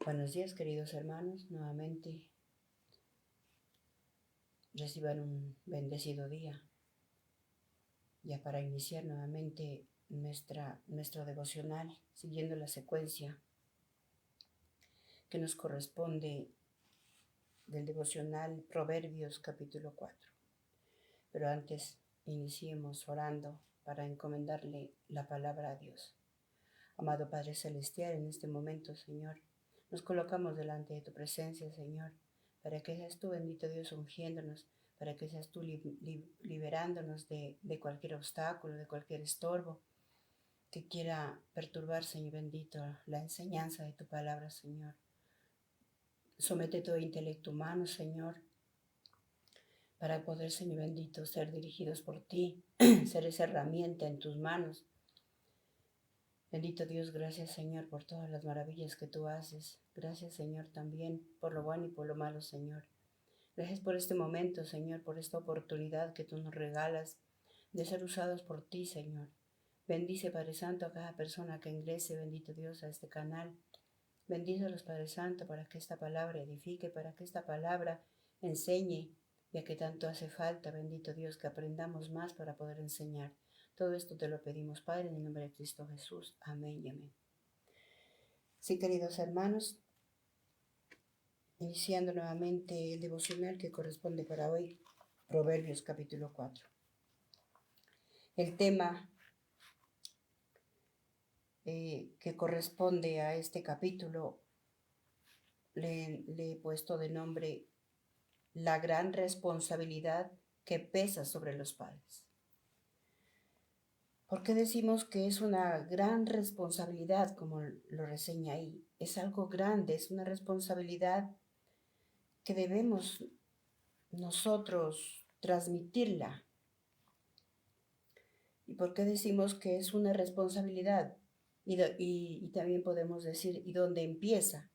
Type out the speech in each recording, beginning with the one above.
Buenos días, queridos hermanos. Nuevamente reciban un bendecido día, ya para iniciar nuevamente nuestro devocional, siguiendo la secuencia que nos corresponde del devocional Proverbios capítulo 4. Pero antes iniciemos orando para encomendarle la palabra a Dios. Amado Padre Celestial, en este momento, Señor, nos colocamos delante de tu presencia, Señor, para que seas tú, bendito Dios, ungiéndonos, para que seas tú liberándonos de cualquier obstáculo, de cualquier estorbo que quiera perturbar, Señor bendito, la enseñanza de tu palabra, Señor. Somete todo intelecto humano, Señor, para poder, Señor bendito, ser dirigidos por ti, ser esa herramienta en tus manos. Bendito Dios, gracias Señor por todas las maravillas que tú haces. Gracias Señor también por lo bueno y por lo malo, Señor. Gracias por este momento, Señor, por esta oportunidad que tú nos regalas de ser usados por ti, Señor. Bendice, Padre Santo, a cada persona que ingrese, bendito Dios, a este canal. Bendícelos, Padre Santo, para que esta palabra edifique, para que esta palabra enseñe, ya que tanto hace falta, bendito Dios, que aprendamos más para poder enseñar. Todo esto te lo pedimos, Padre, en el nombre de Cristo Jesús. Amén y amén. Sí, queridos hermanos, iniciando nuevamente el devocional que corresponde para hoy, Proverbios capítulo 4. El tema que corresponde a este capítulo le he puesto de nombre la gran responsabilidad que pesa sobre los padres. ¿Por qué decimos que es una gran responsabilidad, como lo reseña ahí? Es algo grande, es una responsabilidad que debemos nosotros transmitirla. ¿Y por qué decimos que es una responsabilidad? Y también podemos decir, ¿y dónde empieza?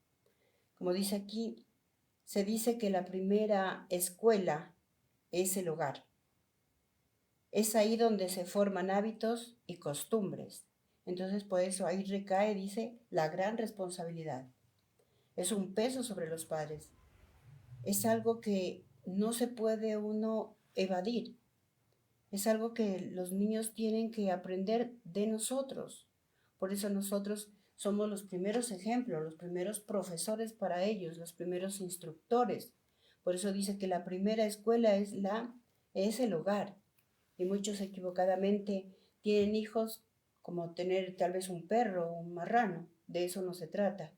Como dice aquí, se dice que la primera escuela es el hogar. Es ahí donde se forman hábitos y costumbres. Entonces, por eso ahí recae, dice, la gran responsabilidad. Es un peso sobre los padres. Es algo que no se puede uno evadir. Es algo que los niños tienen que aprender de nosotros. Por eso nosotros somos los primeros ejemplos, los primeros profesores para ellos, los primeros instructores. Por eso dice que la primera escuela es el hogar. Y muchos equivocadamente tienen hijos como tener tal vez un perro o un marrano. De eso no se trata.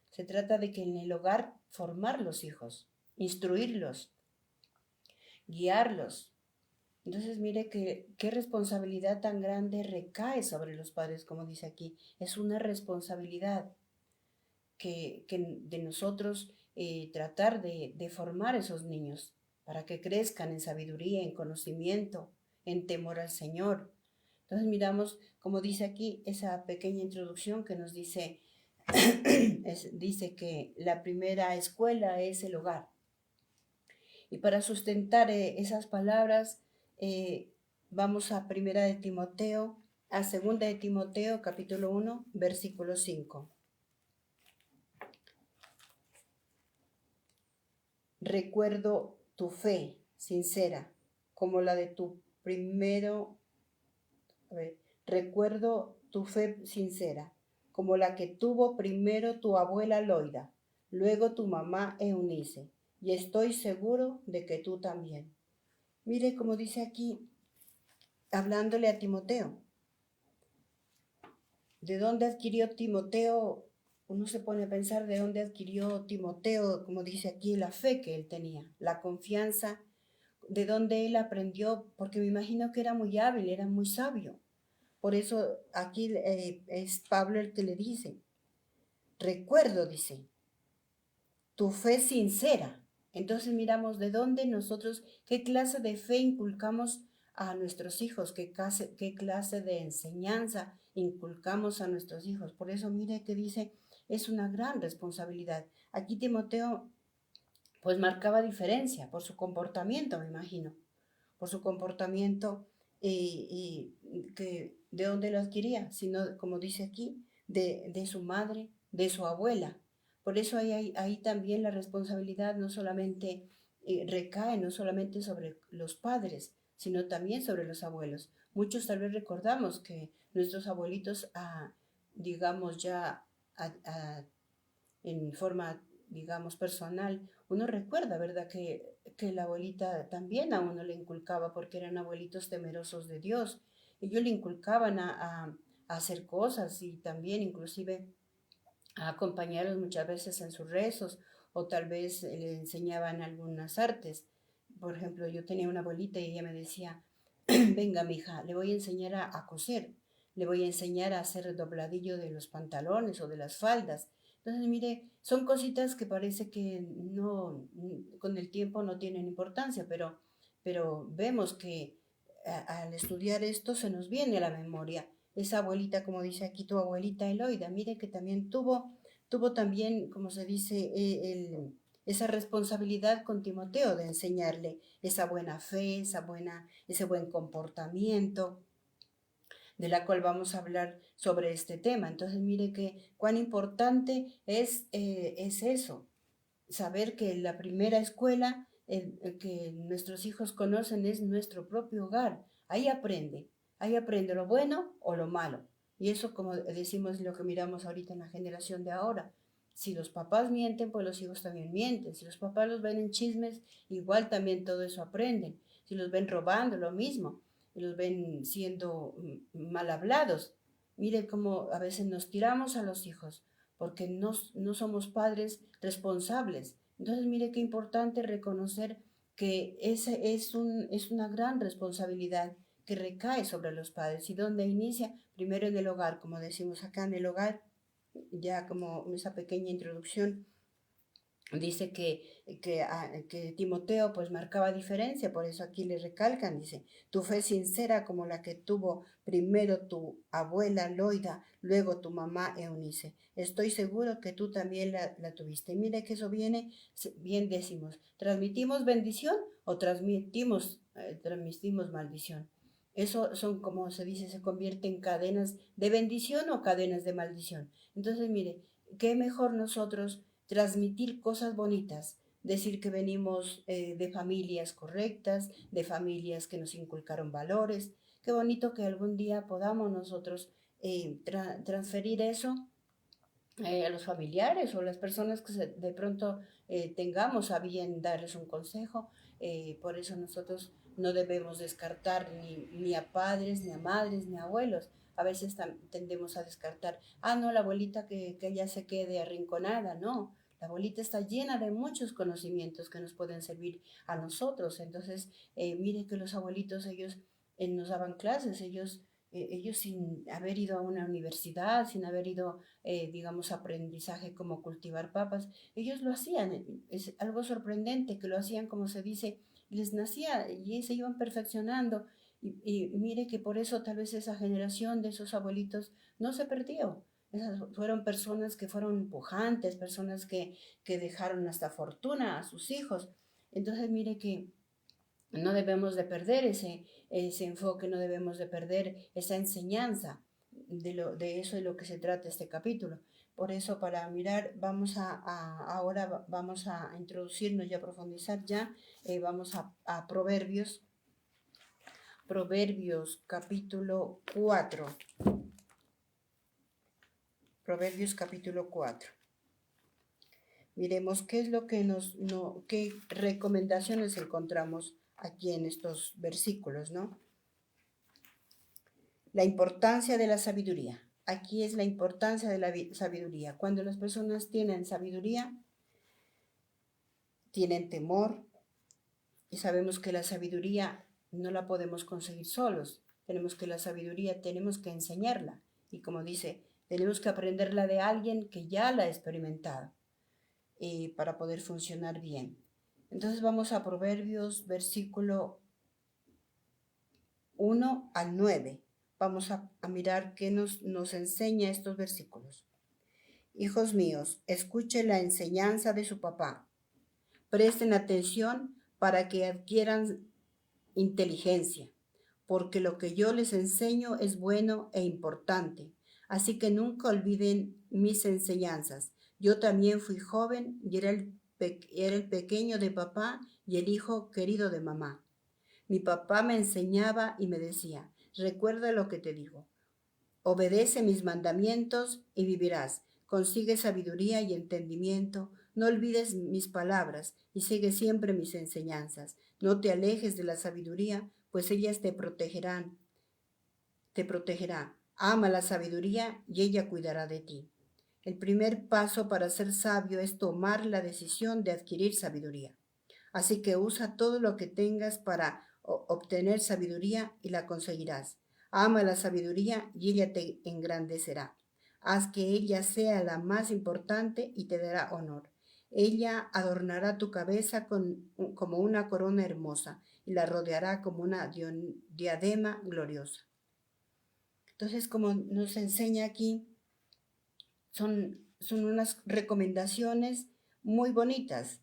Se trata de que en el hogar formar los hijos, instruirlos, guiarlos. Entonces mire qué responsabilidad tan grande recae sobre los padres, como dice aquí. Es una responsabilidad que de nosotros tratar de formar esos niños para que crezcan en sabiduría, en conocimiento, en temor al Señor. Entonces miramos, como dice aquí, esa pequeña introducción que nos dice, dice que la primera escuela es el hogar. Y para sustentar esas palabras, vamos a Primera de Timoteo, a Segunda de Timoteo, capítulo 1, versículo 5. Recuerdo tu fe sincera, como la de tu primero, recuerdo tu fe sincera, como la que tuvo primero tu abuela Loida, luego tu mamá Eunice, y estoy seguro de que tú también. Mire como dice aquí, hablándole a Timoteo. ¿De dónde adquirió Timoteo? Uno se pone a pensar de dónde adquirió Timoteo, como dice aquí, la fe que él tenía, la confianza, de dónde él aprendió, porque me imagino que era muy hábil, era muy sabio. Por eso aquí es Pablo el que le dice, recuerdo, dice, tu fe sincera. Entonces miramos de dónde nosotros, qué clase de fe inculcamos a nuestros hijos, qué clase de enseñanza inculcamos a nuestros hijos. Por eso mire que dice, es una gran responsabilidad. Aquí Timoteo pues marcaba diferencia por su comportamiento, me imagino, por su comportamiento que de dónde lo adquiría, sino como dice aquí, de su madre, de su abuela. Por eso ahí también la responsabilidad no solamente recae, no solamente sobre los padres, sino también sobre los abuelos. Muchos tal vez recordamos que nuestros abuelitos, digamos ya en forma, digamos, personal, uno recuerda, ¿verdad? Que la abuelita también a uno le inculcaba, porque eran abuelitos temerosos de Dios. Ellos le inculcaban a hacer cosas y también inclusive a acompañarlos muchas veces en sus rezos, o tal vez le enseñaban algunas artes. Por ejemplo, yo tenía una abuelita y ella me decía, venga, mija, le voy a enseñar a coser, le voy a enseñar a hacer el dobladillo de los pantalones o de las faldas. Entonces, mire, son cositas que parece que no, con el tiempo no tienen importancia, pero vemos que al estudiar esto se nos viene a la memoria. Esa abuelita, como dice aquí tu abuelita Eloida, mire que también tuvo también, como se dice, esa responsabilidad con Timoteo de enseñarle esa buena fe, ese buen comportamiento, de la cual vamos a hablar sobre este tema. Entonces, mire que cuán importante es eso, saber que la primera escuela que nuestros hijos conocen es nuestro propio hogar. Ahí aprende lo bueno o lo malo. Y eso, como decimos, lo que miramos ahorita en la generación de ahora. Si los papás mienten, pues los hijos también mienten. Si los papás los ven en chismes, igual también todo eso aprenden. Si los ven robando, lo mismo. Y los ven siendo mal hablados. Mire cómo a veces nos tiramos a los hijos porque no somos padres responsables. Entonces, mire qué importante reconocer que ese es una gran responsabilidad que recae sobre los padres y donde inicia primero en el hogar, como decimos acá en el hogar, ya como esa pequeña introducción dice que Timoteo pues marcaba diferencia, por eso aquí le recalcan, dice, tu fe sincera como la que tuvo primero tu abuela Loida, luego tu mamá Eunice. Estoy seguro que tú también la tuviste. Mire que eso viene, bien decimos, ¿transmitimos bendición o transmitimos maldición? Eso son, como se dice, se convierte en cadenas de bendición o cadenas de maldición. Entonces, mire, qué mejor nosotros transmitir cosas bonitas, decir que venimos de familias correctas, de familias que nos inculcaron valores. Qué bonito que algún día podamos nosotros transferir eso a los familiares o las personas que de pronto tengamos a bien darles un consejo. Por eso nosotros no debemos descartar ni a padres, ni a madres, ni a abuelos. A veces tendemos a descartar, no, la abuelita que ya se quede arrinconada, no. La abuelita está llena de muchos conocimientos que nos pueden servir a nosotros. Entonces, mire que los abuelitos, ellos nos daban clases, ellos sin haber ido a una universidad, sin haber ido, digamos, aprendizaje como cultivar papas, ellos lo hacían. Es algo sorprendente que lo hacían, como se dice, les nacía y se iban perfeccionando. Y mire que por eso tal vez esa generación de esos abuelitos no se perdió. Esas fueron personas que fueron pujantes, personas que dejaron hasta fortuna a sus hijos. Entonces mire que no debemos de perder ese enfoque, no debemos de perder esa enseñanza. De eso es lo que se trata este capítulo. Por eso, para mirar, ahora vamos a introducirnos y a profundizar ya, vamos a Proverbios, Proverbios capítulo 4. Proverbios capítulo 4. Miremos qué es lo que qué recomendaciones encontramos aquí en estos versículos, ¿no? La importancia de la sabiduría. Aquí es la importancia de la sabiduría. Cuando las personas tienen sabiduría, tienen temor, y sabemos que la sabiduría no la podemos conseguir solos. Tenemos que enseñarla. Y como dice, tenemos que aprenderla de alguien que ya la ha experimentado para poder funcionar bien. Entonces vamos a Proverbios, versículo 1 al 9. Vamos a mirar qué nos enseña estos versículos. Hijos míos, escuchen la enseñanza de su papá. Presten atención para que adquieran inteligencia, porque lo que yo les enseño es bueno e importante. Así que nunca olviden mis enseñanzas. Yo también fui joven y era el pequeño de papá y el hijo querido de mamá. Mi papá me enseñaba y me decía, recuerda lo que te digo. Obedece mis mandamientos y vivirás. Consigue sabiduría y entendimiento. No olvides mis palabras y sigue siempre mis enseñanzas. No te alejes de la sabiduría, pues ellas te protegerán. Te protegerá. Ama la sabiduría y ella cuidará de ti. El primer paso para ser sabio es tomar la decisión de adquirir sabiduría. Así que usa todo lo que tengas para obtener sabiduría y la conseguirás. Ama la sabiduría y ella te engrandecerá. Haz que ella sea la más importante y te dará honor. Ella adornará tu cabeza como una corona hermosa y la rodeará como una diadema gloriosa. Entonces, como nos enseña aquí, son unas recomendaciones muy bonitas.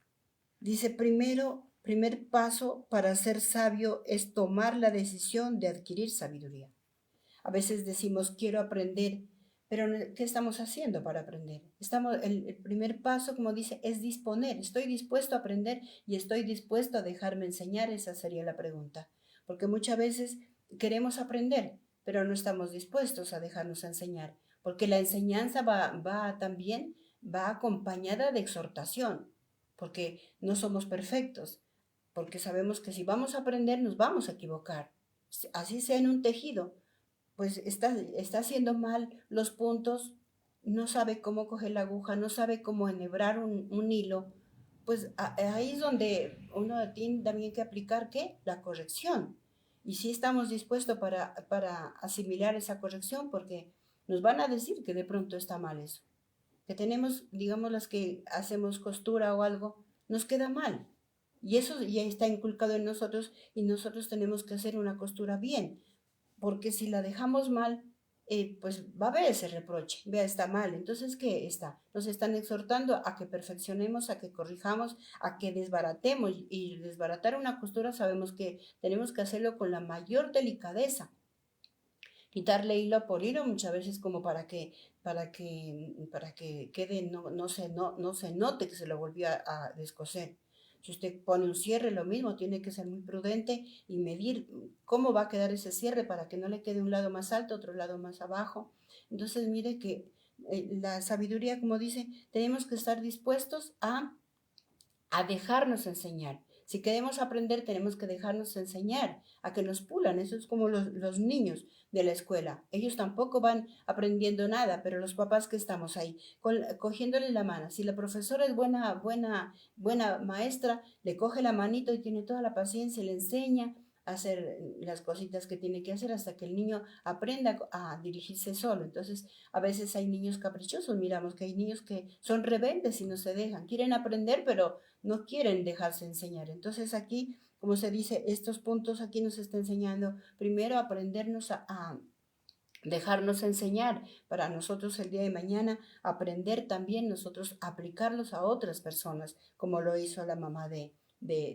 Dice, primer paso para ser sabio es tomar la decisión de adquirir sabiduría. A veces decimos, quiero aprender, pero ¿qué estamos haciendo para aprender? El primer paso, como dice, es disponer. Estoy dispuesto a aprender y estoy dispuesto a dejarme enseñar. Esa sería la pregunta. Porque muchas veces queremos aprender, pero no estamos dispuestos a dejarnos enseñar. Porque la enseñanza también va acompañada de exhortación, porque no somos perfectos, porque sabemos que si vamos a aprender nos vamos a equivocar. Así sea en un tejido, pues está haciendo mal los puntos, no sabe cómo coger la aguja, no sabe cómo enhebrar un hilo, pues ahí es donde uno tiene también que aplicar, ¿qué? La corrección. Y si estamos dispuestos para asimilar esa corrección, porque nos van a decir que de pronto está mal eso. Que tenemos, digamos, las que hacemos costura o algo, nos queda mal. Y eso ya está inculcado en nosotros y nosotros tenemos que hacer una costura bien, porque si la dejamos mal, pues va a haber ese reproche, vea, está mal. Entonces, ¿qué está? Nos están exhortando a que perfeccionemos, a que corrijamos, a que desbaratemos. Y desbaratar una costura sabemos que tenemos que hacerlo con la mayor delicadeza. Quitarle hilo por hilo muchas veces como para que quede, no se note que se lo volvió a descoser. Si usted pone un cierre, lo mismo, tiene que ser muy prudente y medir cómo va a quedar ese cierre para que no le quede un lado más alto, otro lado más abajo. Entonces, mire que la sabiduría, como dice, tenemos que estar dispuestos a dejarnos enseñar. Si queremos aprender, tenemos que dejarnos enseñar, a que nos pulan. Eso es como los niños de la escuela. Ellos tampoco van aprendiendo nada, pero los papás que estamos ahí, cogiéndole la mano. Si la profesora es buena maestra, le coge la manito y tiene toda la paciencia y le enseña a hacer las cositas que tiene que hacer hasta que el niño aprenda a dirigirse solo. Entonces, a veces hay niños caprichosos, miramos que hay niños que son rebeldes y no se dejan, quieren aprender, pero no quieren dejarse enseñar. Entonces aquí, como se dice, estos puntos aquí nos está enseñando primero aprendernos a dejarnos enseñar para nosotros el día de mañana, aprender también nosotros a aplicarlos a otras personas, como lo hizo la mamá de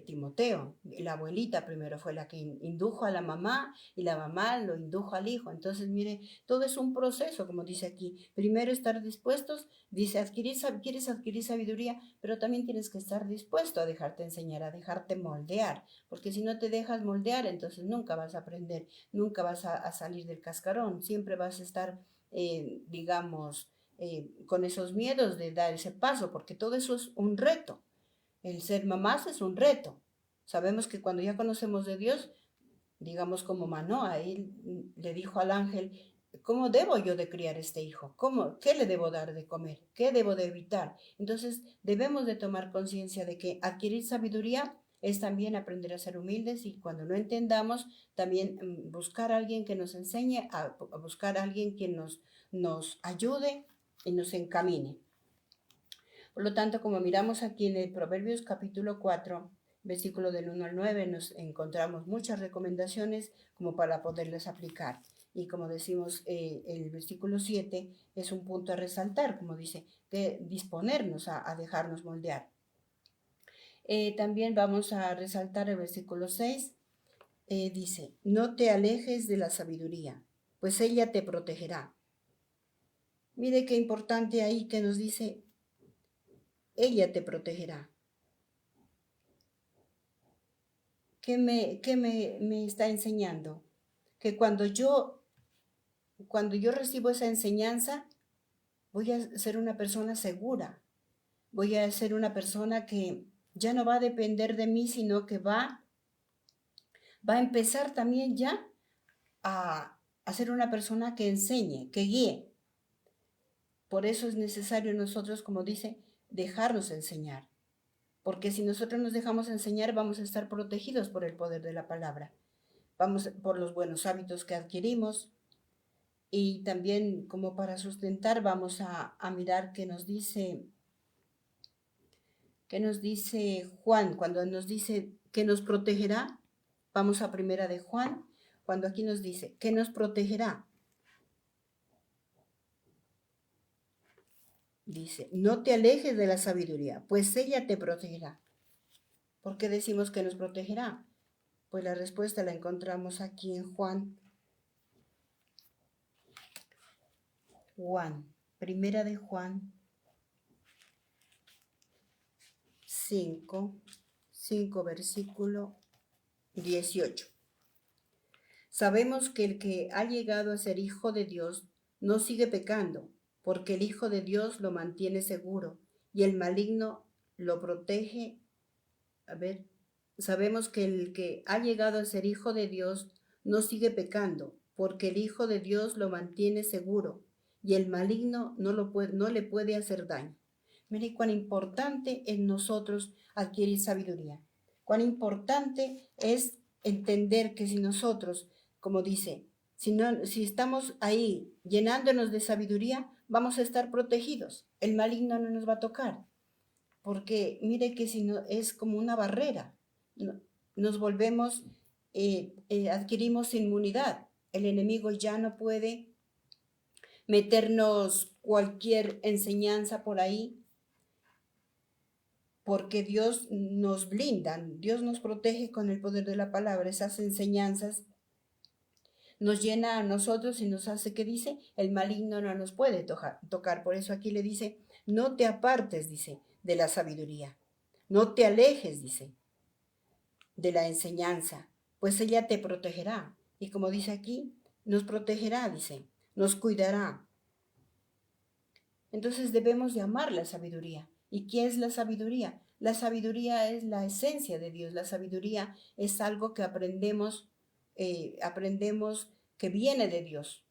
Timoteo. La abuelita primero fue la que indujo a la mamá y la mamá lo indujo al hijo. Entonces, mire, todo es un proceso, como dice aquí. Primero estar dispuestos, dice, quieres adquirir sabiduría, pero también tienes que estar dispuesto a dejarte enseñar, a dejarte moldear, porque si no te dejas moldear, entonces nunca vas a aprender, nunca vas a salir del cascarón, siempre vas a estar, digamos, con esos miedos de dar ese paso, porque todo eso es un reto. El ser mamás es un reto. Sabemos que cuando ya conocemos de Dios, digamos como Manoa, él le dijo al ángel, ¿cómo debo yo de criar este hijo? ¿Qué le debo dar de comer? ¿Qué debo de evitar? Entonces debemos de tomar conciencia de que adquirir sabiduría es también aprender a ser humildes y cuando no entendamos, también buscar a alguien que nos enseñe, a buscar a alguien que nos ayude y nos encamine. Por lo tanto, como miramos aquí en el Proverbios capítulo 4, versículo del 1 al 9, nos encontramos muchas recomendaciones como para poderlas aplicar. Y como decimos, el versículo 7 es un punto a resaltar, como dice, que disponernos a dejarnos moldear. También vamos a resaltar el versículo 6, dice, no te alejes de la sabiduría, pues ella te protegerá. Mire qué importante ahí que nos dice, ella te protegerá. ¿Qué me está enseñando? Que cuando yo recibo esa enseñanza, voy a ser una persona segura, voy a ser una persona que ya no va a depender de mí, sino que va a empezar también ya a ser una persona que enseñe, que guíe. Por eso es necesario nosotros, como dice, dejarnos enseñar. Porque si nosotros nos dejamos enseñar, vamos a estar protegidos por el poder de la palabra. Vamos por los buenos hábitos que adquirimos. Y también como para sustentar, vamos a mirar qué nos dice Juan, cuando nos dice que nos protegerá. Vamos a primera de Juan, cuando aquí nos dice que nos protegerá. Dice, no te alejes de la sabiduría, pues ella te protegerá. ¿Por qué decimos que nos protegerá? Pues la respuesta la encontramos aquí en Juan. Primera de Juan 5, versículo 18. Sabemos que el que ha llegado a ser hijo de Dios no sigue pecando, porque el Hijo de Dios lo mantiene seguro y el maligno lo protege. Sabemos que el que ha llegado a ser hijo de Dios no sigue pecando, porque el Hijo de Dios lo mantiene seguro y el maligno no le puede hacer daño. Mire cuán importante es nosotros adquirir sabiduría. Cuán importante es entender que si nosotros, como dice, si estamos ahí llenándonos de sabiduría, vamos a estar protegidos. El maligno no nos va a tocar. Porque mire que si no es como una barrera, nos volvemos, adquirimos inmunidad. El enemigo ya no puede meternos cualquier enseñanza por ahí, porque Dios nos blinda, Dios nos protege con el poder de la palabra. Esas enseñanzas nos llena a nosotros y nos hace, que dice, el maligno no nos puede tocar. Por eso aquí le dice, no te apartes, dice, de la sabiduría. No te alejes, dice, de la enseñanza, pues ella te protegerá. Y como dice aquí, nos protegerá, dice, nos cuidará. Entonces debemos de amar la sabiduría. ¿Y qué es la sabiduría? La sabiduría es la esencia de Dios. La sabiduría es algo que aprendemos que viene de Dios.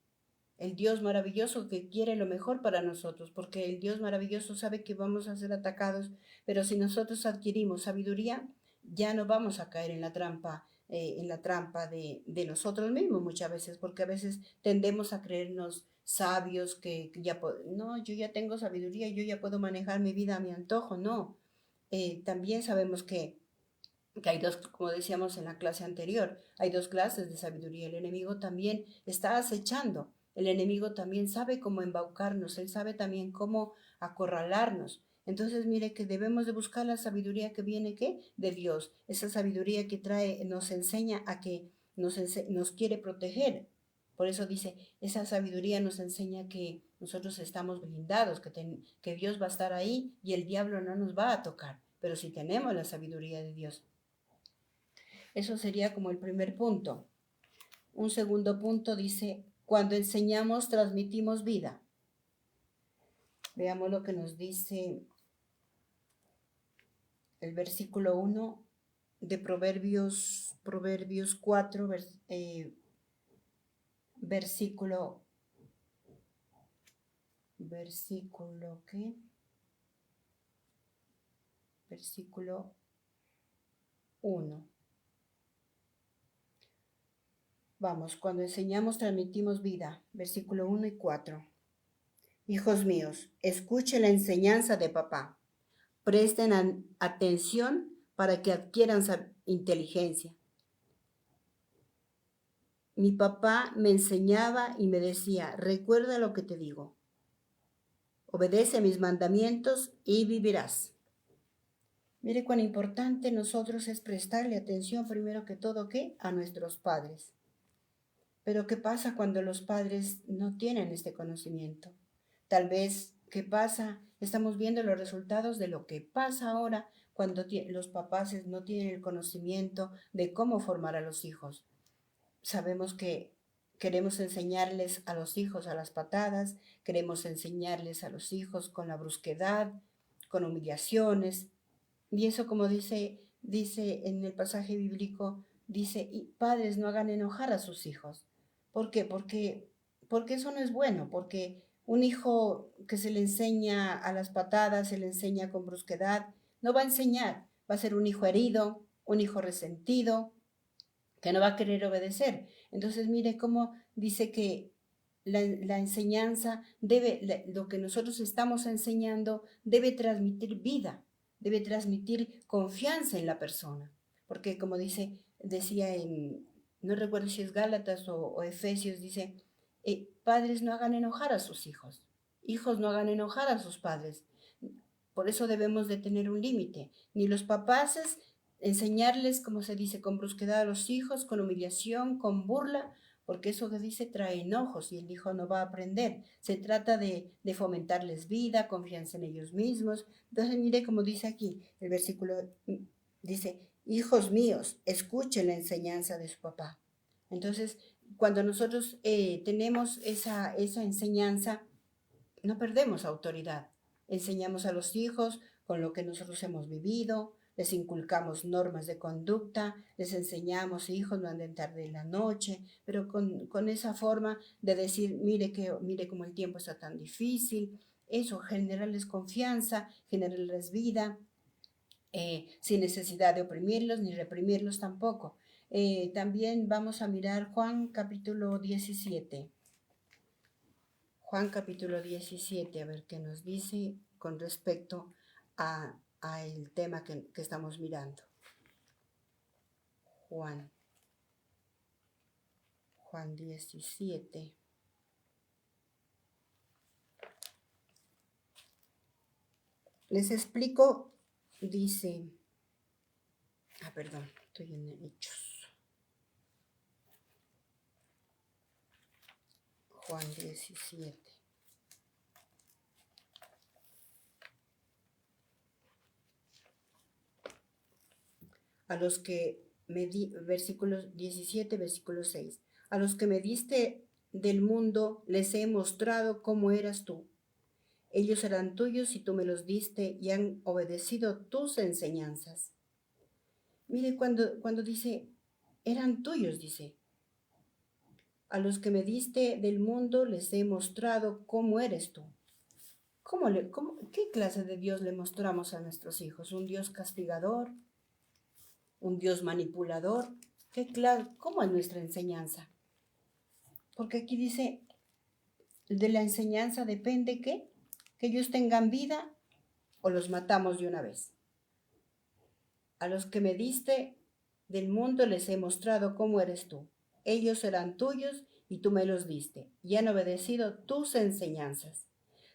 El Dios maravilloso que quiere lo mejor para nosotros, porque el Dios maravilloso sabe que vamos a ser atacados, pero si nosotros adquirimos sabiduría, ya no vamos a caer en la trampa de nosotros mismos muchas veces, porque a veces tendemos a creernos sabios, que ya no, yo ya tengo sabiduría, yo ya puedo manejar mi vida a mi antojo. No, también sabemos que hay dos, como decíamos en la clase anterior, hay dos clases de sabiduría. El enemigo también está acechando. El enemigo también sabe cómo embaucarnos, él sabe también cómo acorralarnos. Entonces, mire que debemos de buscar la sabiduría que viene, ¿qué? De Dios. Esa sabiduría que trae, nos enseña a que nos quiere proteger. Por eso dice, esa sabiduría nos enseña que nosotros estamos blindados, que Dios va a estar ahí y el diablo no nos va a tocar. Pero si tenemos la sabiduría de Dios. Eso sería como el primer punto. Un segundo punto dice, cuando enseñamos, transmitimos vida. Veamos lo que nos dice el versículo 1 de Proverbios 4, versículo ¿qué? Versículo 1. Vamos, cuando enseñamos, transmitimos vida. Versículo 1 y 4. Hijos míos, escuchen la enseñanza de papá. Presten atención para que adquieran inteligencia. Mi papá me enseñaba y me decía, recuerda lo que te digo. Obedece mis mandamientos y vivirás. Mire cuán importante nosotros es prestarle atención primero que todo, ¿qué? A nuestros padres. Pero ¿qué pasa cuando los padres no tienen este conocimiento? Tal vez, ¿qué pasa? Estamos viendo los resultados de lo que pasa ahora cuando los papás no tienen el conocimiento de cómo formar a los hijos. Sabemos que queremos enseñarles a los hijos a las patadas, queremos enseñarles a los hijos con la brusquedad, con humillaciones. Y eso, como dice en el pasaje bíblico, dice, y padres no hagan enojar a sus hijos. ¿Por qué? Porque eso no es bueno, porque un hijo que se le enseña a las patadas, se le enseña con brusquedad, no va a enseñar, va a ser un hijo herido, un hijo resentido, que no va a querer obedecer. Entonces, mire cómo dice que la enseñanza debe, lo que nosotros estamos enseñando debe transmitir vida, debe transmitir confianza en la persona. Porque como decía no recuerdo si es Gálatas o Efesios, dice, padres no hagan enojar a sus hijos no hagan enojar a sus padres. Por eso debemos de tener un límite. Ni los papás enseñarles, como se dice, con brusquedad a los hijos, con humillación, con burla, porque eso que dice trae enojos y el hijo no va a aprender. Se trata de fomentarles vida, confianza en ellos mismos. Entonces, mire como dice aquí, el versículo dice, hijos míos, escuchen la enseñanza de su papá. Entonces, cuando nosotros tenemos esa enseñanza, no perdemos autoridad. Enseñamos a los hijos con lo que nosotros hemos vivido, les inculcamos normas de conducta, les enseñamos, hijos, no anden tarde en la noche, pero con esa forma de decir, mire cómo el tiempo está tan difícil, eso, generarles confianza, generarles vida, sin necesidad de oprimirlos ni reprimirlos tampoco. También vamos a mirar Juan capítulo 17. Juan capítulo 17, a ver qué nos dice con respecto a el tema que estamos mirando. Juan 17. Les explico, dice, perdón, estoy en Hechos. Juan 17. A los que versículos 17, versículo 6. A los que me diste del mundo les he mostrado cómo eras tú. Ellos eran tuyos y tú me los diste y han obedecido tus enseñanzas. Mire, cuando dice, eran tuyos, dice, a los que me diste del mundo les he mostrado cómo eres tú. ¿Qué clase de Dios le mostramos a nuestros hijos? ¿Un Dios castigador? ¿Un Dios manipulador? ¿Cómo es nuestra enseñanza? Porque aquí dice, de la enseñanza depende que ellos tengan vida o los matamos de una vez. A los que me diste del mundo les he mostrado cómo eres tú. Ellos eran tuyos y tú me los diste y han obedecido tus enseñanzas.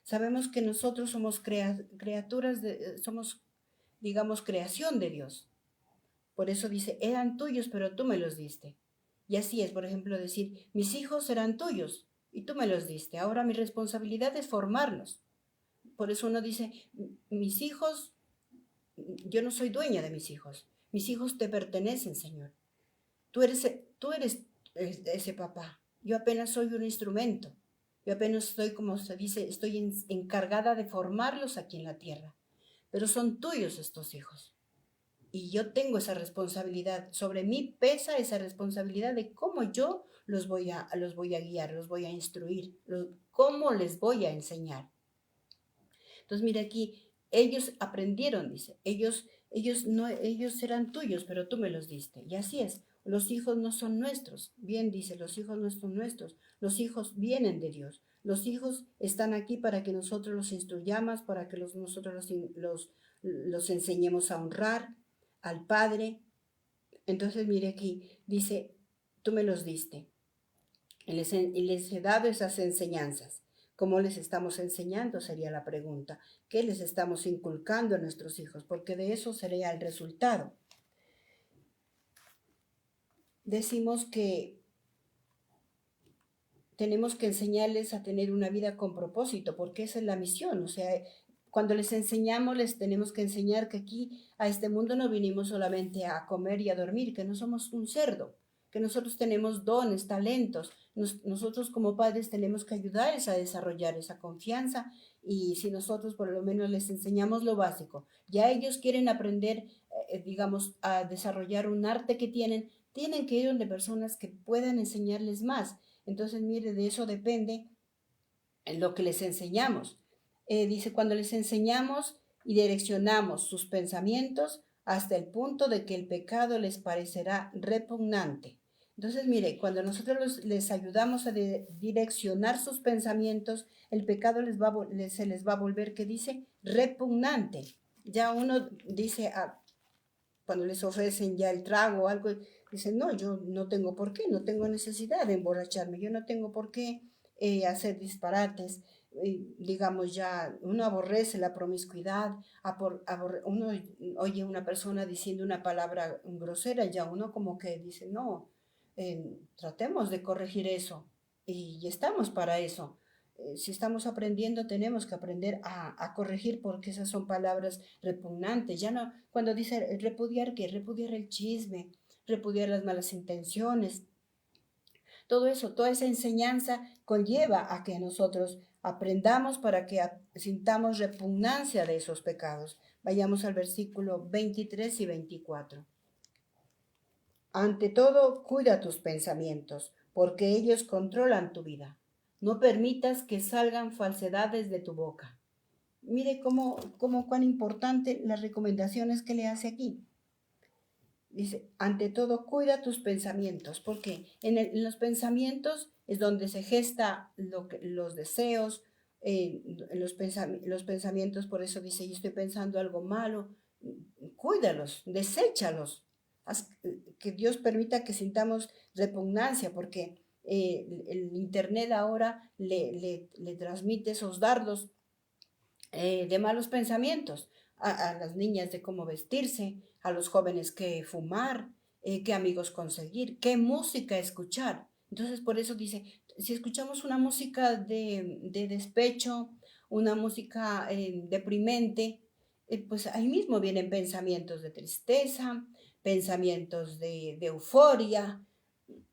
Sabemos que nosotros somos criaturas, somos, digamos, creación de Dios. Por eso dice, eran tuyos, pero tú me los diste. Y así es, por ejemplo, decir, mis hijos eran tuyos y tú me los diste. Ahora mi responsabilidad es formarlos. Por eso uno dice, mis hijos, yo no soy dueña de mis hijos te pertenecen, Señor. Tú eres ese papá. Yo apenas soy un instrumento. Yo apenas estoy, como se dice, estoy encargada de formarlos aquí en la tierra. Pero son tuyos estos hijos. Y yo tengo esa responsabilidad. Sobre mí pesa esa responsabilidad de cómo yo los voy a guiar, los voy a instruir, cómo les voy a enseñar. Entonces, mira aquí, ellos aprendieron, dice, ellos eran tuyos, pero tú me los diste. Y así es, los hijos no son nuestros. Bien dice, los hijos no son nuestros, los hijos vienen de Dios. Los hijos están aquí para que nosotros los instruyamos, para que nosotros los enseñemos a honrar al Padre. Entonces, mire aquí, dice, tú me los diste. Y les he dado esas enseñanzas. ¿Cómo les estamos enseñando? Sería la pregunta. ¿Qué les estamos inculcando a nuestros hijos? Porque de eso sería el resultado. Decimos que tenemos que enseñarles a tener una vida con propósito, porque esa es la misión. O sea, cuando les enseñamos, les tenemos que enseñar que aquí a este mundo no vinimos solamente a comer y a dormir, que no somos un cerdo, que nosotros tenemos dones, talentos. Nosotros como padres tenemos que ayudarles a desarrollar esa confianza, y si nosotros por lo menos les enseñamos lo básico, ya ellos quieren aprender, digamos, a desarrollar un arte que tienen que ir donde personas que puedan enseñarles más. Entonces, mire, de eso depende en lo que les enseñamos. Dice, cuando les enseñamos y direccionamos sus pensamientos hasta el punto de que el pecado les parecerá repugnante. Entonces, mire, cuando nosotros les ayudamos a direccionar sus pensamientos, el pecado se les va a volver, que dice, repugnante. Ya uno dice, cuando les ofrecen ya el trago o algo, dicen, no, yo no tengo por qué, no tengo necesidad de emborracharme, yo no tengo por qué hacer disparates. Digamos, ya uno aborrece la promiscuidad, uno oye a una persona diciendo una palabra grosera, ya uno como que dice, no, tratemos de corregir eso, y estamos para eso. Si estamos aprendiendo, tenemos que aprender a corregir, porque esas son palabras repugnantes. Ya no, cuando dice repudiar, ¿qué? Repudiar el chisme, repudiar las malas intenciones. Todo eso, toda esa enseñanza conlleva a que nosotros aprendamos para que sintamos repugnancia de esos pecados. Vayamos al versículo 23 y 24. Ante todo, cuida tus pensamientos, porque ellos controlan tu vida. No permitas que salgan falsedades de tu boca. Mire cuán importante las recomendaciones que le hace aquí. Dice, ante todo, cuida tus pensamientos, porque en los pensamientos es donde se gesta los deseos, los pensamientos. Por eso dice, yo estoy pensando algo malo, cuídalos, deséchalos. Que Dios permita que sintamos repugnancia, porque el Internet ahora le transmite esos dardos de malos pensamientos a las niñas, de cómo vestirse, a los jóvenes qué fumar, qué amigos conseguir, qué música escuchar. Entonces, por eso dice, si escuchamos una música de despecho, una música deprimente, pues ahí mismo vienen pensamientos de tristeza, pensamientos de euforia,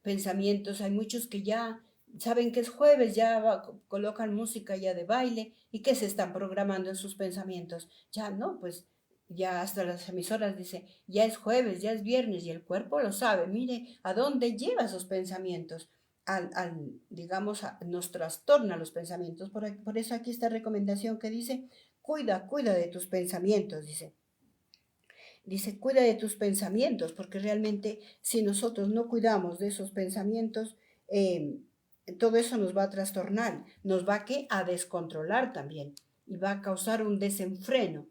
pensamientos. Hay muchos que ya saben que es jueves, ya colocan música ya de baile, y que se están programando en sus pensamientos. Ya no, pues ya hasta las emisoras dice, ya es jueves, ya es viernes, y el cuerpo lo sabe. Mire a dónde lleva esos pensamientos. Digamos, nos trastorna los pensamientos. Por eso aquí esta recomendación que dice, cuida de tus pensamientos, dice. Dice, cuida de tus pensamientos, porque realmente si nosotros no cuidamos de esos pensamientos, todo eso nos va a trastornar, nos va a descontrolar también, y va a causar un desenfreno.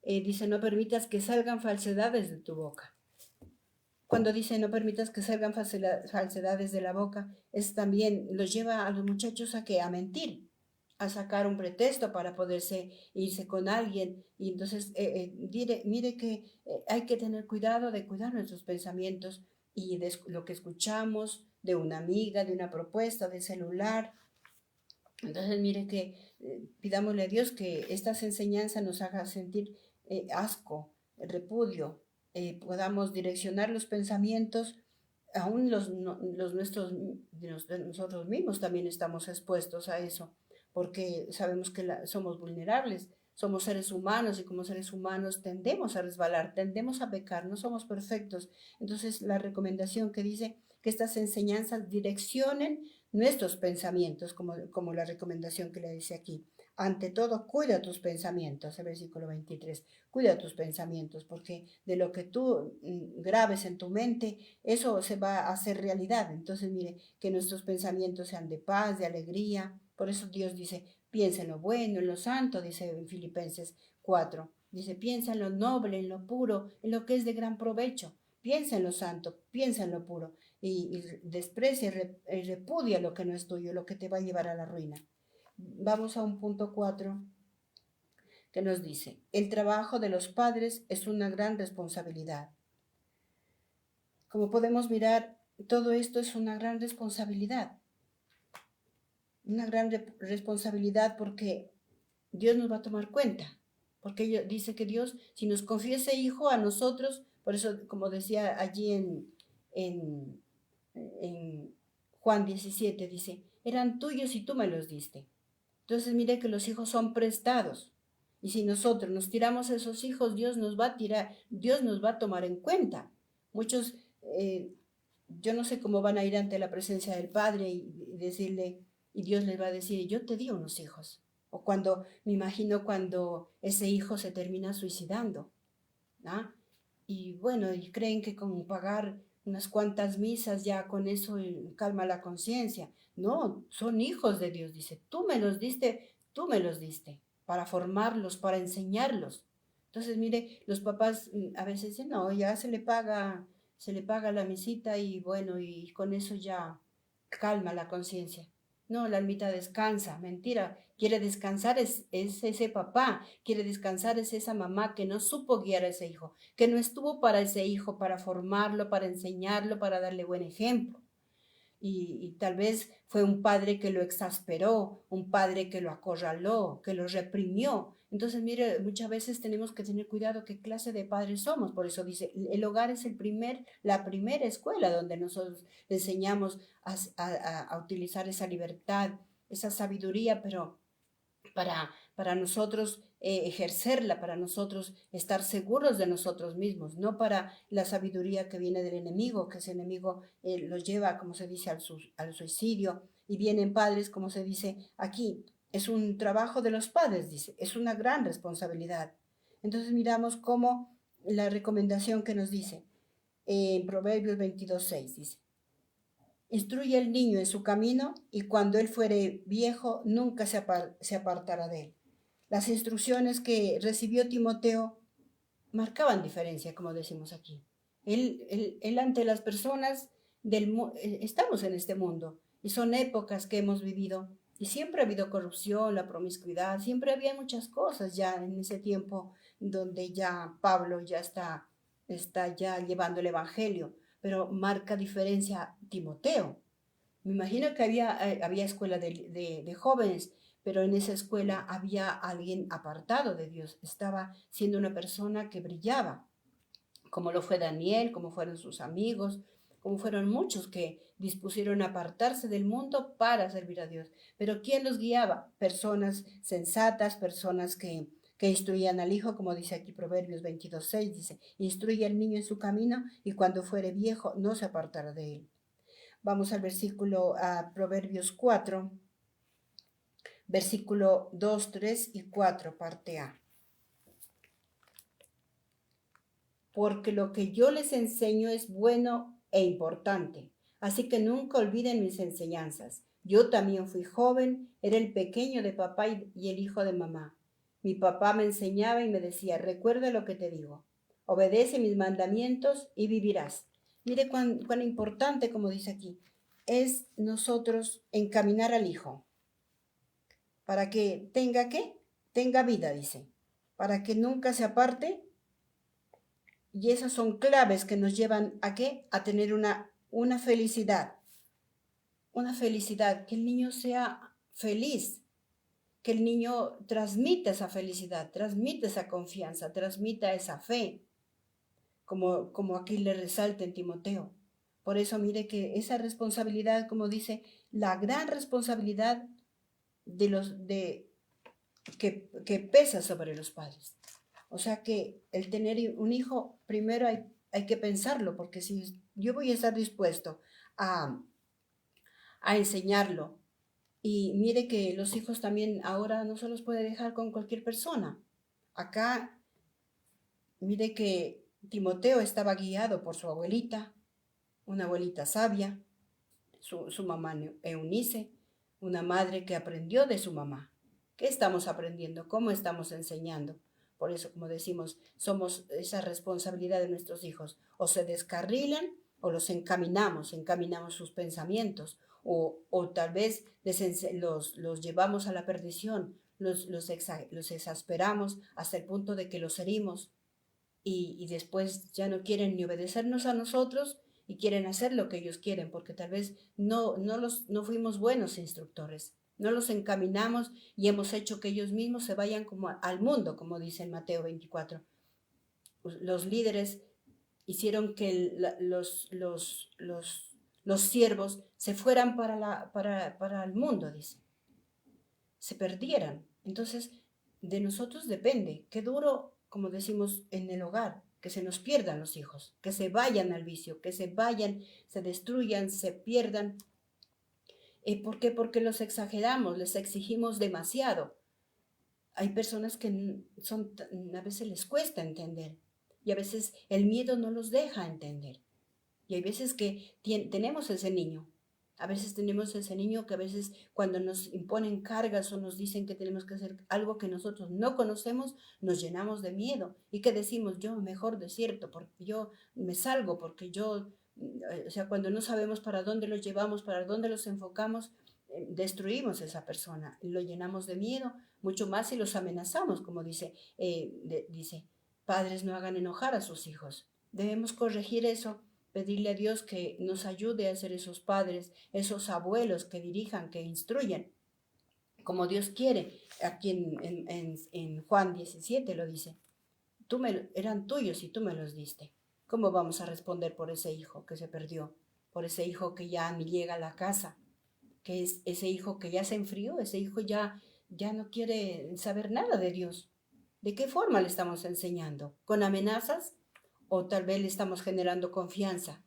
Dice, no permitas que salgan falsedades de tu boca. Cuando dice no permitas que salgan falsedades de la boca, es también los lleva a los muchachos a mentir, a sacar un pretexto para poderse irse con alguien. Y entonces, mire que hay que tener cuidado de cuidar nuestros pensamientos y de lo que escuchamos de una amiga, de una propuesta, de celular. Entonces, mire que pidámosle a Dios que estas enseñanzas nos hagan sentir asco, repudio, podamos direccionar los pensamientos. Aún los nuestros, de nosotros mismos también estamos expuestos a eso, porque sabemos que somos vulnerables, somos seres humanos, y como seres humanos tendemos a resbalar, tendemos a pecar, no somos perfectos. Entonces, la recomendación que dice que estas enseñanzas direccionen nuestros pensamientos, como la recomendación que le dice aquí. Ante todo, cuida tus pensamientos, el versículo 23. Cuida tus pensamientos, porque de lo que tú grabes en tu mente, eso se va a hacer realidad. Entonces, mire, que nuestros pensamientos sean de paz, de alegría. Por eso Dios dice, piensa en lo bueno, en lo santo, dice en Filipenses 4. Dice, piensa en lo noble, en lo puro, en lo que es de gran provecho. Piensa en lo santo, piensa en lo puro, y desprecia y repudia lo que no es tuyo, lo que te va a llevar a la ruina. Vamos a un punto 4 que nos dice, el trabajo de los padres es una gran responsabilidad. Como podemos mirar, todo esto es una gran responsabilidad. Una gran responsabilidad, porque Dios nos va a tomar cuenta, porque dice que Dios, si nos confía ese hijo a nosotros, por eso, como decía allí en, en Juan 17, dice, eran tuyos y tú me los diste. Entonces mire que los hijos son prestados. Y si nosotros nos tiramos a esos hijos, Dios nos va a tirar, Dios nos va a tomar en cuenta. Muchos, yo no sé cómo van a ir ante la presencia del Padre y decirle, y Dios les va a decir, yo te di unos hijos. O cuando, me imagino cuando ese hijo se termina suicidando, ¿ah? Y bueno, y creen que con pagar unas cuantas misas ya con eso calma la conciencia. No, son hijos de Dios, dice, tú me los diste para formarlos, para enseñarlos. Entonces, mire, los papás a veces dicen, no, ya se le paga la misita y bueno, y con eso ya calma la conciencia. No, la almita descansa, mentira. Quiere descansar es ese papá, quiere descansar es esa mamá que no supo guiar a ese hijo, que no estuvo para ese hijo, para formarlo, para enseñarlo, para darle buen ejemplo. Y tal vez fue un padre que lo exasperó, un padre que lo acorraló, que lo reprimió. Entonces, mire, muchas veces tenemos que tener cuidado qué clase de padres somos. Por eso dice, el hogar es la primera escuela donde nosotros le enseñamos a utilizar esa libertad, esa sabiduría, pero para nosotros ejercerla, para nosotros estar seguros de nosotros mismos, no para la sabiduría que viene del enemigo, que ese enemigo los lleva, como se dice, al suicidio, y vienen padres, como se dice aquí, es un trabajo de los padres, dice, es una gran responsabilidad. Entonces miramos cómo la recomendación que nos dice en Proverbios 22:6 dice, instruye al niño en su camino y cuando él fuere viejo nunca se apartará de él. Las instrucciones que recibió Timoteo marcaban diferencia, como decimos aquí. Él ante las personas estamos en este mundo y son épocas que hemos vivido y siempre ha habido corrupción, la promiscuidad, siempre había muchas cosas ya en ese tiempo donde ya Pablo ya está ya llevando el evangelio, pero marca diferencia Timoteo. Me imagino que había escuela de jóvenes, pero en esa escuela había alguien apartado de Dios. Estaba siendo una persona que brillaba, como lo fue Daniel, como fueron sus amigos, como fueron muchos que dispusieron a apartarse del mundo para servir a Dios. Pero ¿quién los guiaba? Personas sensatas, personas que instruían al hijo, como dice aquí Proverbios 22:6, dice, instruye al niño en su camino y cuando fuere viejo no se apartará de él. Vamos al versículo, a Proverbios 4, versículo 2, 3 y 4, parte A. Porque lo que yo les enseño es bueno e importante, así que nunca olviden mis enseñanzas. Yo también fui joven, era el pequeño de papá y el hijo de mamá. Mi papá me enseñaba y me decía, recuerda lo que te digo, obedece mis mandamientos y vivirás. Mire cuán importante, como dice aquí, es nosotros encaminar al hijo para que tenga qué, tenga vida, dice, para que nunca se aparte. Y esas son claves que nos llevan a qué, a tener una felicidad, que el niño sea feliz, que el niño transmita esa felicidad, transmita esa confianza, transmita esa fe, como aquí le resalta en Timoteo. Por eso mire que esa responsabilidad, como dice, la gran responsabilidad que pesa sobre los padres. O sea que el tener un hijo, primero hay que pensarlo, porque si yo voy a estar dispuesto a, a enseñarlo, y mire que los hijos también ahora no se los puede dejar con cualquier persona. Acá, mire que Timoteo estaba guiado por su abuelita, una abuelita sabia, su mamá Eunice, una madre que aprendió de su mamá. ¿Qué estamos aprendiendo? ¿Cómo estamos enseñando? Por eso, como decimos, somos esa responsabilidad de nuestros hijos. O se descarrilan o los encaminamos sus pensamientos, o tal vez los llevamos a la perdición, los exasperamos hasta el punto de que los herimos y después ya no quieren ni obedecernos a nosotros y quieren hacer lo que ellos quieren, porque tal vez no fuimos buenos instructores. No los encaminamos y hemos hecho que ellos mismos se vayan como al mundo, como dice en Mateo 24. Los líderes hicieron que los siervos se fueran para el mundo, dice. Se perdieran. Entonces, de nosotros depende. Qué duro, como decimos en el hogar, que se nos pierdan los hijos, que se vayan al vicio, que se vayan, se destruyan, se pierdan. ¿Por qué? Porque los exageramos, les exigimos demasiado. Hay personas que a veces les cuesta entender y a veces el miedo no los deja entender. Y hay veces que tenemos ese niño. A veces tenemos ese niño que a veces cuando nos imponen cargas o nos dicen que tenemos que hacer algo que nosotros no conocemos, nos llenamos de miedo. Y que decimos, yo mejor desierto, porque yo me salgo, porque yo, o sea, cuando no sabemos para dónde los llevamos, para dónde los enfocamos, destruimos a esa persona, lo llenamos de miedo, mucho más si los amenazamos, como dice, padres no hagan enojar a sus hijos. Debemos corregir eso, pedirle a Dios que nos ayude a ser esos padres, esos abuelos que dirijan, que instruyan, como Dios quiere. Aquí en Juan 17 lo dice, eran tuyos y tú me los diste. ¿Cómo vamos a responder por ese hijo que se perdió? Por ese hijo que ya ni llega a la casa, que es ese hijo que ya se enfrió, ese hijo ya no quiere saber nada de Dios. ¿De qué forma le estamos enseñando? ¿Con amenazas? ¿O tal vez le estamos generando confianza?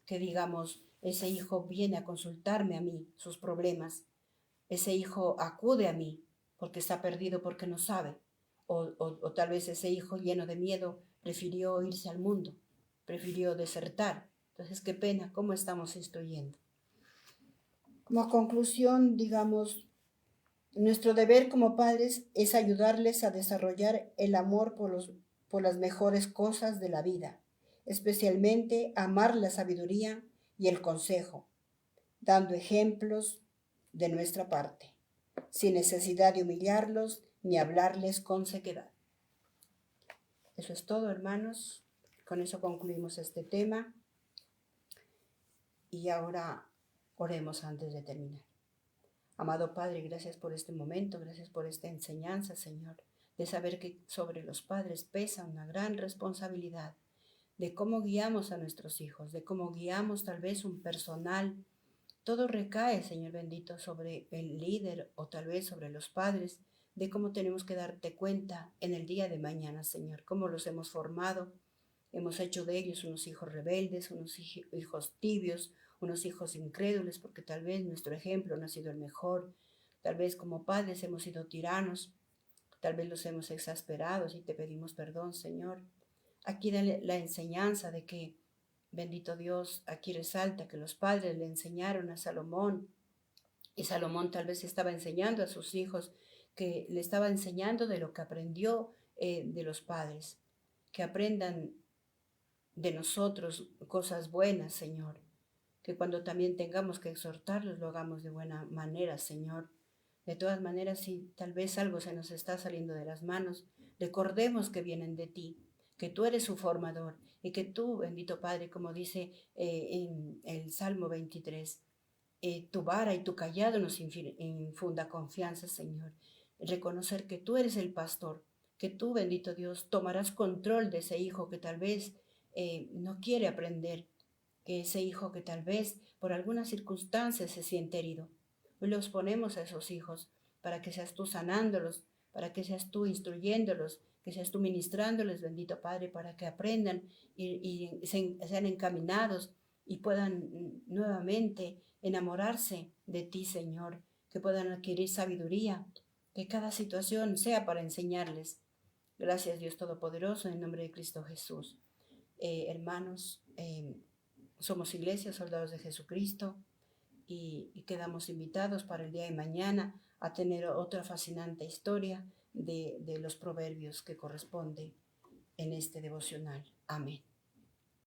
Que digamos, ese hijo viene a consultarme a mí sus problemas. Ese hijo acude a mí porque está perdido, porque no sabe. O tal vez ese hijo lleno de miedo prefirió irse al mundo, prefirió desertar. Entonces, qué pena, ¿cómo estamos instruyendo? Como conclusión, digamos, nuestro deber como padres es ayudarles a desarrollar el amor por las mejores cosas de la vida, especialmente amar la sabiduría y el consejo, dando ejemplos de nuestra parte, sin necesidad de humillarlos ni hablarles con sequedad. Eso es todo, hermanos. Con eso concluimos este tema. Y ahora oremos antes de terminar. Amado Padre, gracias por este momento, gracias por esta enseñanza, Señor, de saber que sobre los padres pesa una gran responsabilidad, de cómo guiamos a nuestros hijos, de cómo guiamos tal vez un personal. Todo recae, Señor bendito, sobre el líder o tal vez sobre los padres, de cómo tenemos que darte cuenta en el día de mañana, Señor, cómo los hemos formado. Hemos hecho de ellos unos hijos rebeldes, unos hijos tibios, unos hijos incrédulos, porque tal vez nuestro ejemplo no ha sido el mejor. Tal vez como padres hemos sido tiranos, tal vez los hemos exasperado y te pedimos perdón, Señor. Aquí da la enseñanza de que, bendito Dios, aquí resalta que los padres le enseñaron a Salomón, y Salomón tal vez estaba enseñando a sus hijos, que le estaba enseñando de lo que aprendió de los padres, que aprendan de nosotros cosas buenas, Señor, que cuando también tengamos que exhortarlos lo hagamos de buena manera, Señor. De todas maneras, si tal vez algo se nos está saliendo de las manos, recordemos que vienen de ti, que tú eres su formador y que tú, bendito Padre, como dice en el Salmo 23, tu vara y tu callado nos infunda confianza, Señor. Reconocer que tú eres el pastor, que tú, bendito Dios, tomarás control de ese hijo que tal vez no quiere aprender, que ese hijo que tal vez por algunas circunstancias se siente herido. Hoy los ponemos a esos hijos para que seas tú sanándolos, para que seas tú instruyéndolos, que seas tú ministrándoles, bendito Padre, para que aprendan y sean encaminados y puedan nuevamente enamorarse de ti, Señor, que puedan adquirir sabiduría, que cada situación sea para enseñarles. Gracias, Dios Todopoderoso, en el nombre de Cristo Jesús. Hermanos, somos Iglesia, Soldados de Jesucristo, y quedamos invitados para el día de mañana a tener otra fascinante historia de los proverbios que corresponde en este devocional. Amén.